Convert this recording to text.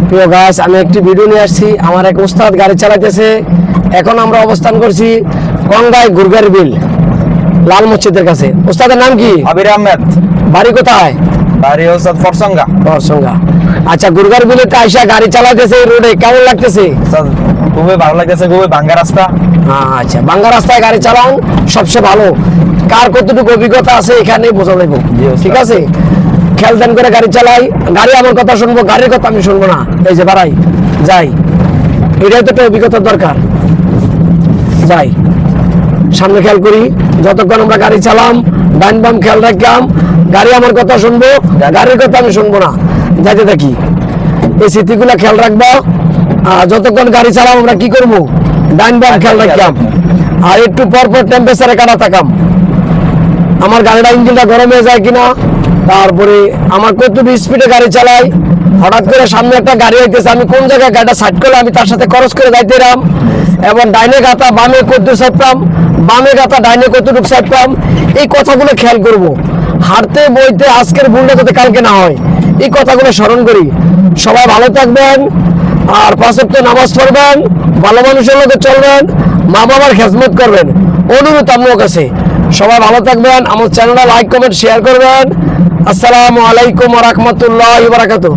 প্রিয় গাছ, আমি একটি ভিডিও নিয়ে আসছি। আমার এক ওস্তাদ গাড়ি চালাইতেছে। এখন আমরা অবস্থান করছি গঙ্গায় গুরগার বিল, লাল মসজিদের কাছে। ওস্তাদের নাম কি? আবির আহমেদ। বাড়ি কোথায়? বাড়ি হচ্ছে ফরসঙ্গা। বরসঙ্গা। আচ্ছা, গুরগার বিলে আইসা গাড়ি চালাইতেছে, এই রোডে কেমন লাগতেছে? খুবই ভালো লাগতেছে, খুবই ভাঙ্গা রাস্তা। আচ্ছা, বাঙ্গা রাস্তায় গাড়ি চালান সবচেয়ে ভালো। কার কতটুকু অভিজ্ঞতা আছে এখানে বোঝা যাবে। ঠিক আছে, খেয়াল ধ্যান করে গাড়ি চালাই। গাড়ি আমার কথা শুনবো, গাড়ির কথা আমি শুনবো না। এই যে বাড়াই যাই, এটাই তো একটা অভিজ্ঞতার দরকার। যাই, সামনে খেয়াল করি। যতক্ষণ আমরা গাড়ি চালাম, ডান বাম খেয়াল রাখলাম। গাড়ি আমার কথা শুনবো, গাড়ির কথা আমি শুনবো না। যাইতে থাকি, এই স্মৃতিগুলা খেয়াল রাখবো। আর যতক্ষণ গাড়ি চালাম আমরা কি করবো? ডান বাম খেয়াল রাখলাম। আর একটু পর পর টেম্পারেচারে কাটা থাকাম, আমার গাড়িটা ইঞ্জিনটা গরম হয়ে যায় কিনা। তারপরে আমার কতটুকু স্পিডে গাড়ি চালাই। হঠাৎ করে সামনে একটা গাড়ি আইতেছে, আমি কোন জায়গায় গাড়িটা সাইড করলে আমি তার সাথে ক্রস করে যাইতে এলাম। এবং ডাইনে গাতা বামে কতটুকু সাইড পাম, বামে গাতা ডাইনে কতটুকু সাইড পাম, এই কথাগুলো খেয়াল করব। হাঁটতে বইতে আজকের ভুলটা যাতে কালকে না হয়, এই কথাগুলো স্মরণ করি। সবাই ভালো থাকবেন, আর 5 ওয়াক্ত নামাজ পড়বেন, ভালো মানুষের লোকে চলবেন, মা বাবার খেজমত করবেন, অনুরোধ আপনার কাছে। সবাই ভালো থাকবেন, আমার চ্যানেলটা লাইক কমেন্ট শেয়ার করবেন। আসসালামু আলাইকুম ওয়া রাহমাতুল্লাহি ওয়া বারাকাতুহু।